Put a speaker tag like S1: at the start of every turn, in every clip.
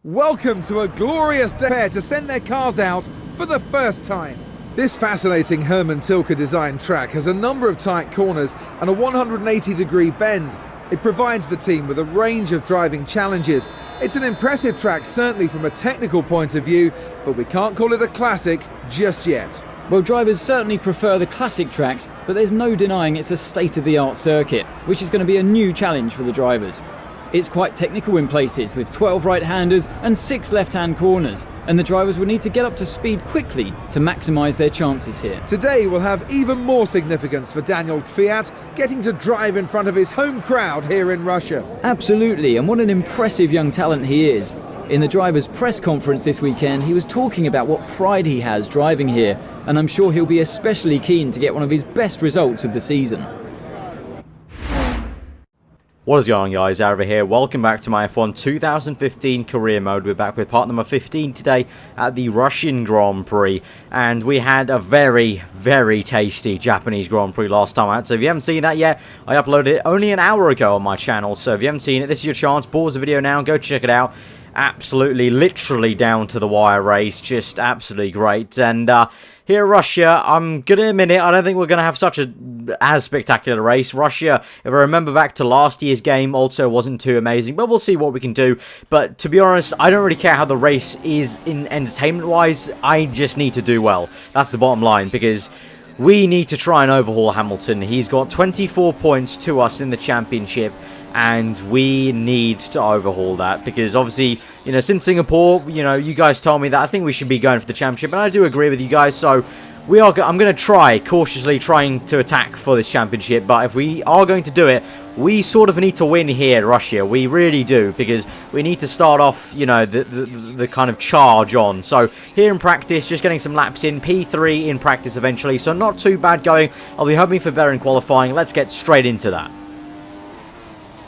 S1: Welcome to a glorious day to send their cars out for the first time. This fascinating Hermann Tilke designed track has a number of tight corners and a 180-degree bend. It provides the team with a range of driving challenges. It's an impressive track, certainly from a technical point of view, but we can't call it a classic just yet.
S2: Well, drivers certainly prefer the classic tracks, but there's no denying it's a state-of-the-art circuit, which is going to be a new challenge for the drivers. It's quite technical in places, with 12 right-handers and 6 left-hand corners, and the drivers will need to get up to speed quickly to maximise their chances here.
S1: Today will have even more significance for Daniel Kvyat, getting to drive in front of his home crowd here in Russia.
S2: Absolutely, and what an impressive young talent he is. In the drivers' press conference this weekend, he was talking about what pride he has driving here, and I'm sure he'll be especially keen to get one of his best results of the season.
S3: What is going on, guys? Over here. Welcome back to my F1 2015 career mode. We're back with part number 15 today at the Russian Grand Prix, and we had a very tasty Japanese Grand Prix last time out. So if you haven't seen that yet, I uploaded it only an hour ago on my channel. So if you haven't seen it, this is your chance. Pause the video now and go check it out. Absolutely, literally down to the wire race, just absolutely great. And here at Russia, I'm gonna admit it, I don't think we're gonna have such as spectacular race. Russia, if I remember back to last year's game, also wasn't too amazing, but we'll see what we can do. But to be honest, I don't really care how the race is in entertainment-wise. I just need to do well. That's the bottom line, because we need to try and overhaul Hamilton. He's got 24 points to us in the championship, and we need to overhaul that, because obviously, you know, since Singapore, you know, you guys told me that I think we should be going for the championship, and I do agree with you guys. So I'm going to try, cautiously trying to attack for this championship, but if we are going to do it, we sort of need to win here at Russia. We really do, because we need to start off, you know, the kind of charge on. So here in practice, just getting some laps in, P3 in practice eventually, so not too bad going. I'll be hoping for better in qualifying. Let's get straight into that.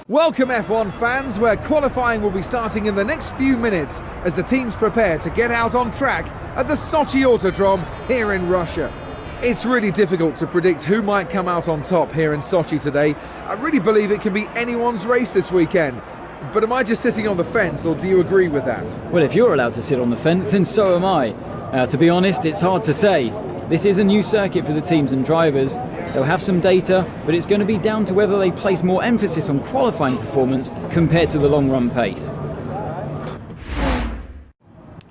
S1: Welcome F1 fans, where qualifying will be starting in the next few minutes as the teams prepare to get out on track at the Sochi Autodrome here in Russia. It's really difficult to predict who might come out on top here in Sochi today. I really believe it can be anyone's race this weekend. But am I just sitting on the fence, or do you agree with that?
S2: Well, if you're allowed to sit on the fence, then so am I. To be honest, it's hard to say. This is a new circuit for the teams and drivers. They'll have some data, but it's going to be down to whether they place more emphasis on qualifying performance compared to the long-run pace.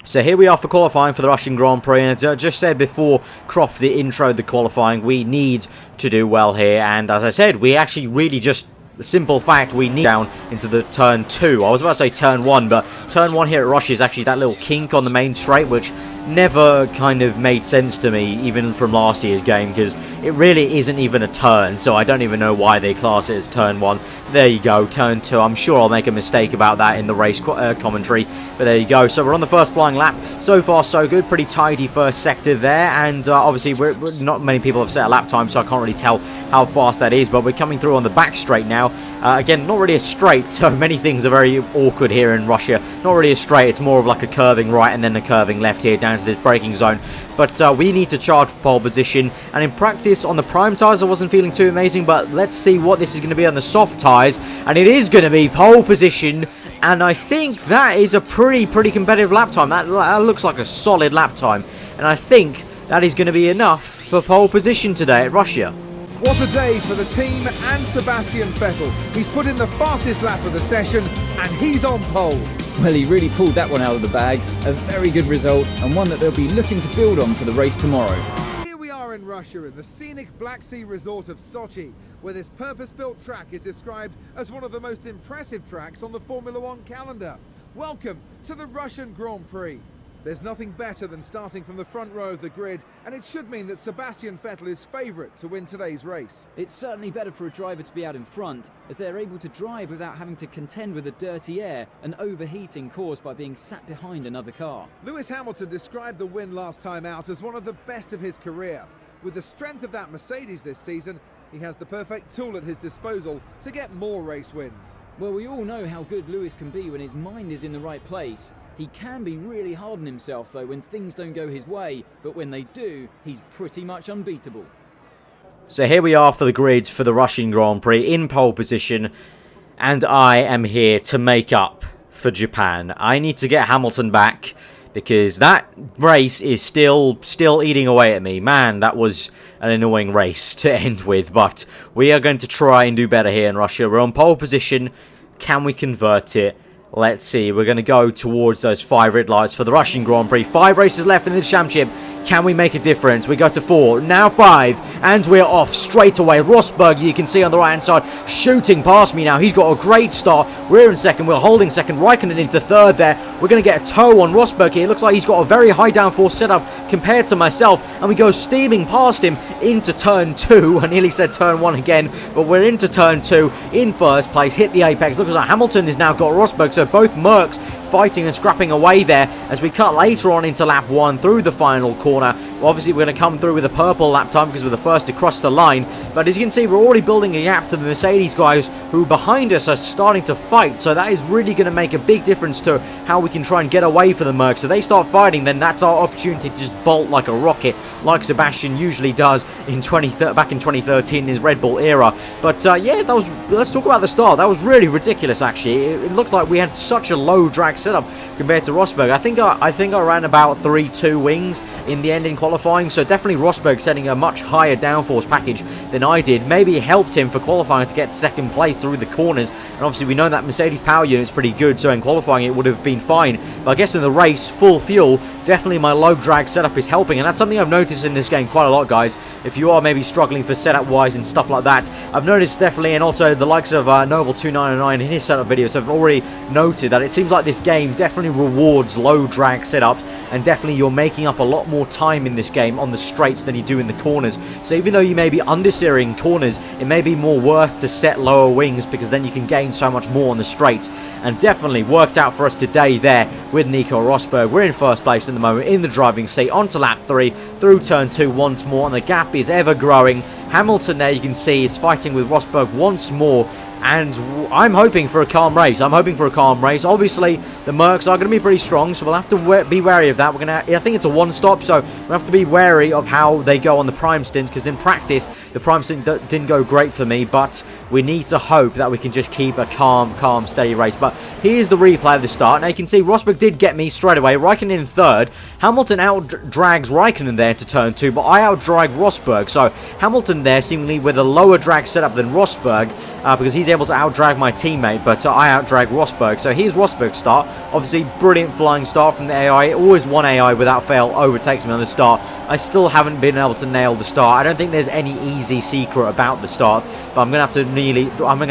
S3: So here we are for qualifying for the Russian Grand Prix, and as I just said before Crofty introed the qualifying, we need to do well here, and as I said, we actually really just, the simple fact, we need down into the turn 2. I was about to say turn 1, but turn 1 here at Russia is actually that little kink on the main straight, which never kind of made sense to me, even from last year's game, because it really isn't even a turn, so I don't even know why they class it as turn 1. There you go, turn 2. I'm sure I'll make a mistake about that in the race commentary, but there you go. So we're on the first flying lap. So far, so good. Pretty tidy first sector there, and obviously we're not many people have set a lap time, so I can't really tell how fast that is, but we're coming through on the back straight now. Again, not really a straight, so many things are very awkward here in Russia. Not really a straight, it's more of like a curving right and then a curving left here down to this braking zone. But we need to charge for pole position, and in practice on the prime tyres I wasn't feeling too amazing, but let's see what this is going to be on the soft tyres, and it is going to be pole position, and I think that is a pretty competitive lap time. That looks like a solid lap time, and I think that is going to be enough for pole position today at Russia.
S1: What a day for the team and Sebastian Vettel. He's put in the fastest lap of the session, and he's on pole.
S2: Well, he really pulled that one out of the bag. A very good result, and one that they'll be looking to build on for the race tomorrow.
S1: Here we are in Russia, in the scenic Black Sea resort of Sochi, where this purpose-built track is described as one of the most impressive tracks on the Formula One calendar. Welcome to the Russian Grand Prix. There's nothing better than starting from the front row of the grid, and it should mean that Sebastian Vettel is favourite to win today's race.
S2: It's certainly better for a driver to be out in front, as they're able to drive without having to contend with the dirty air and overheating caused by being sat behind another car.
S1: Lewis Hamilton described the win last time out as one of the best of his career. With the strength of that Mercedes this season, he has the perfect tool at his disposal to get more race wins.
S2: Well, we all know how good Lewis can be when his mind is in the right place. He can be really hard on himself though when things don't go his way, but when they do, he's pretty much unbeatable.
S3: So here we are for the grids for the Russian Grand Prix in pole position, and I am here to make up for Japan. I need to get Hamilton back, because that race is still eating away at me. Man, that was an annoying race to end with, but we are going to try and do better here in Russia. We're on pole position. Can we convert it? Let's see. We're going to go towards those 5 red lights for the Russian Grand Prix. 5 races left in the championship. Can we make a difference? We go to 4, now 5, and we're off straight away. Rosberg, you can see on the right-hand side, shooting past me now. He's got a great start. We're in second. We're holding second. Raikkonen into third there. We're going to get a tow on Rosberg here. It looks like he's got a very high downforce setup compared to myself, and we go steaming past him into turn 2. I nearly said turn 1 again, but we're into turn 2 in first place. Hit the apex. Looks like Hamilton has now got Rosberg, so both Mercs fighting and scrapping away there as we cut later on into lap 1 through the final corner. Obviously, we're going to come through with a purple lap time because we're the first to cross the line. But as you can see, we're already building a gap to the Mercedes guys who behind us are starting to fight. So that is really going to make a big difference to how we can try and get away from the Mercs. So they start fighting, then that's our opportunity to just bolt like a rocket, like Sebastian usually does in back in 2013 in his Red Bull era. But yeah, let's talk about the start. That was really ridiculous, actually. It looked like we had such a low drag setup compared to Rosberg. I think I ran about 3.2 wings in the end in qualifying, so definitely Rosberg setting a much higher downforce package than I did. Maybe it helped him for qualifying to get second place through the corners, and obviously we know that Mercedes power unit's pretty good, so in qualifying it would have been fine. But I guess in the race, full fuel, definitely my low drag setup is helping, and that's something I've noticed in this game quite a lot, guys. If you are maybe struggling for setup wise and stuff like that, I've noticed definitely, and also the likes of Noble299 in his setup videos have already noted that it seems like this game definitely rewards low drag setups, and definitely you're making up a lot more time in this game on the straights than you do in the corners. So even though you may be understeering corners, it may be more worth to set lower wings, because then you can gain so much more on the straights. And definitely worked out for us today there with Nico Rosberg. We're in first place at the moment in the driving seat, onto lap 3 through turn 2 once more, and the gap is ever growing. Hamilton there, you can see, is fighting with Rosberg once more, and I'm hoping for a calm race. Obviously, the Mercs are going to be pretty strong, so we'll have to be wary of that. I think it's a one-stop, so we'll have to be wary of how they go on the prime stints, because in practice, the prime stint didn't go great for me, but we need to hope that we can just keep a calm, steady race. But here's the replay of the start. Now, you can see Rosberg did get me straight away. Raikkonen in third. Hamilton out-drags Raikkonen there to turn 2, but I out-drag Rosberg. So Hamilton there seemingly with a lower drag setup than Rosberg, because he's able to out-drag my teammate, but I out-drag Rosberg. So here's Rosberg's start. Obviously, brilliant flying start from the AI. Always one AI without fail overtakes me on the start. I still haven't been able to nail the start. I don't think there's any easy secret about the start, but I'm gonna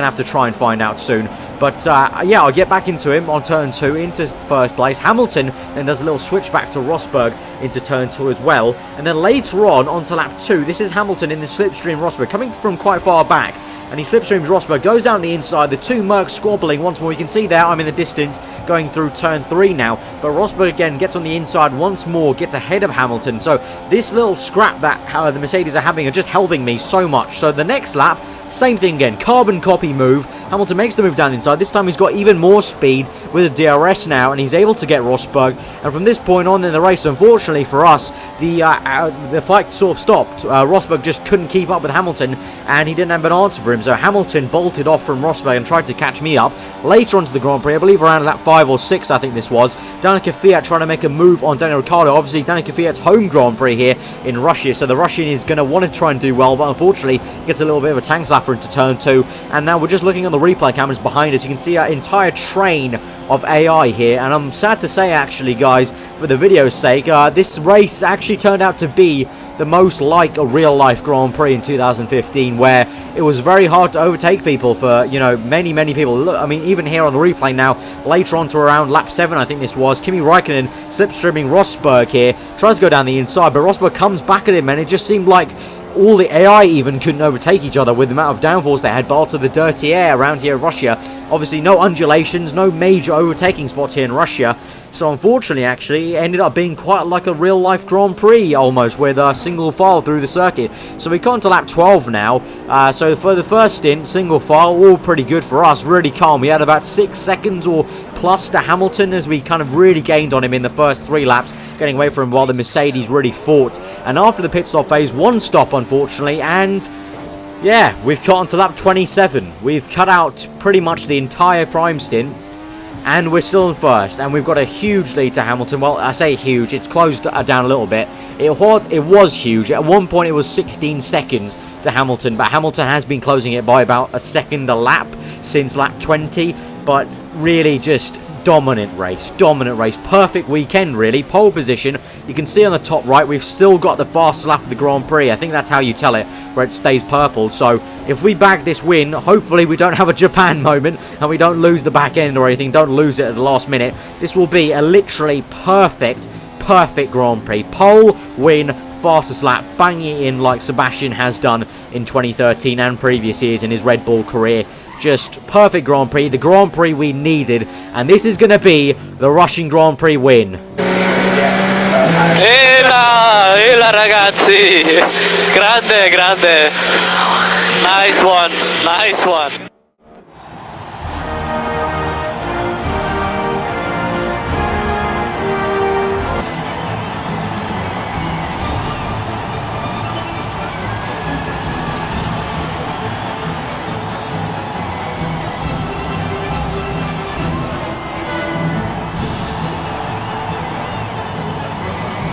S3: have to try and find out soon. But yeah, I'll get back into him on turn 2 into first place. Hamilton then does a little switch back to Rosberg into turn 2 as well, and then later on onto lap 2, this is Hamilton in the slipstream Rosberg coming from quite far back. And he slipstreams Rosberg, goes down the inside, the two Mercs squabbling once more. You can see there, I'm in the distance, going through turn 3 now. But Rosberg again gets on the inside once more, gets ahead of Hamilton. So this little scrap that the Mercedes are having are just helping me so much. So the next lap, same thing again, carbon copy move. Hamilton makes the move down inside. This time he's got even more speed with a DRS now, and he's able to get Rosberg. And from this point on in the race, unfortunately for us, the fight sort of stopped. Rosberg just couldn't keep up with Hamilton, and he didn't have an answer for him. So Hamilton bolted off from Rosberg and tried to catch me up. Later on to the Grand Prix, I believe around lap 5 or 6, I think this was, Danica Fiat trying to make a move on Daniel Ricciardo. Obviously, Danica Fiat's home Grand Prix here in Russia, so the Russian is going to want to try and do well, but unfortunately, gets a little bit of a tank slapper into turn 2. And now we're just looking on the replay cameras behind us. You can see our entire train of AI here, and I'm sad to say, actually, guys, for the video's sake, this race actually turned out to be the most like a real-life Grand Prix in 2015, where it was very hard to overtake people for, you know, many people. Look, I mean, even here on the replay now, later on to around lap 7, I think this was, Kimi Raikkonen slipstreaming Rosberg here, tries to go down the inside, but Rosberg comes back at him, and it just seemed like all the AI even couldn't overtake each other with the amount of downforce they had, but also the dirty air around here in Russia. Obviously, no undulations, no major overtaking spots here in Russia. So unfortunately, actually, it ended up being quite like a real-life Grand Prix, almost, with a single file through the circuit. So we got to lap 12 now. So for the first stint, single file, all pretty good for us, really calm. We had about 6 seconds or plus to Hamilton as we kind of really gained on him in the first 3 laps, getting away from him while the Mercedes really fought. And after the pit stop phase, 1 stop, unfortunately, and yeah, we've got onto lap 27. We've cut out pretty much the entire prime stint. and we're still in first, and we've got a huge lead to Hamilton. Well, I say huge, it's closed down a little bit. It was huge. At one point, it was 16 seconds to Hamilton, but Hamilton has been closing it by about a second a lap since lap 20, but really just dominant race, perfect weekend really. Pole position, you can see on the top right, we've still got the fastest lap of the Grand Prix. I think that's how you tell it, where it stays purple. So if we bag this win, hopefully we don't have a Japan moment and we don't lose the back end or anything, don't lose it at the last minute. This will be a literally perfect Grand Prix. Pole, win, fastest lap, banging it in like Sebastian has done in 2013 and previous years in his Red Bull career. Just perfect Grand Prix, the Grand Prix we needed, and this is going to be the Russian Grand Prix win.
S4: Ela ragazzi, grande, nice one.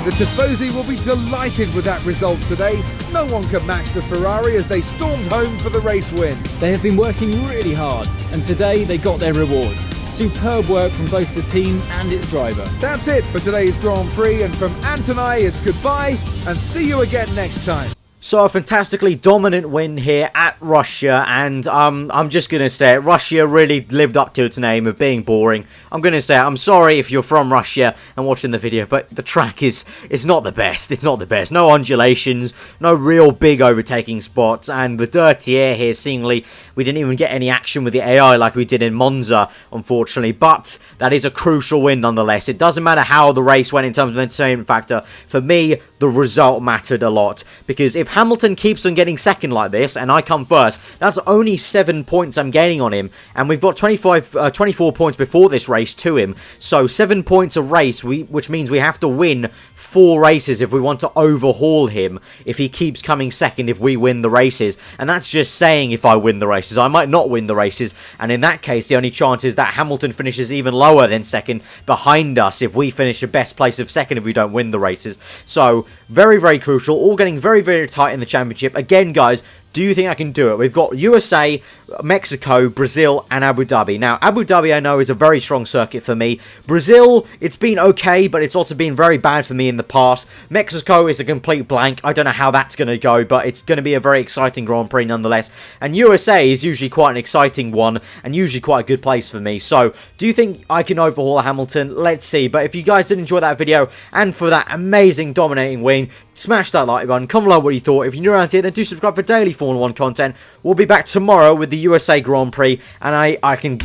S1: The Tifosi will be delighted with that result today. No one can match the Ferrari as they stormed home for the race win.
S2: They have been working really hard, and today they got their reward. Superb work from both the team and its driver.
S1: That's it for today's Grand Prix, and from Ant and I, it's goodbye, and see you again next time.
S3: So a fantastically dominant win here at Russia, and I'm just going to say it, Russia really lived up to its name of being boring. I'm going to say it, I'm sorry if you're from Russia and watching the video, but the track is not the best. It's not the best. No undulations, no real big overtaking spots, and the dirty air here, seemingly, we didn't even get any action with the AI like we did in Monza, unfortunately, but that is a crucial win nonetheless. It doesn't matter how the race went in terms of entertainment factor. For me, the result mattered a lot, because if Hamilton keeps on getting second like this, and I come first, that's only 7 points I'm gaining on him, and we've got 24 points before this race to him, so 7 points a race, which means we have to win 4 races if we want to overhaul him, if he keeps coming second if we win the races, and that's just saying if I win the races. I might not win the races, and in that case, the only chance is that Hamilton finishes even lower than second behind us if we finish the best place of second if we don't win the races. So, very, very crucial, all getting very, very tight in the championship. Again, guys, do you think I can do it? We've got USA, Mexico, Brazil, and Abu Dhabi. Now, Abu Dhabi, I know, is a very strong circuit for me. Brazil, it's been okay, but it's also been very bad for me in the past. Mexico is a complete blank. I don't know how that's going to go, but it's going to be a very exciting Grand Prix nonetheless. And USA is usually quite an exciting one, and usually quite a good place for me. So, do you think I can overhaul Hamilton? Let's see. But if you guys did enjoy that video, and for that amazing, dominating win, smash that like button, comment below what you thought. If you're new around here, then do subscribe for daily Formula 1 content. We'll be back tomorrow with the USA Grand Prix, and I can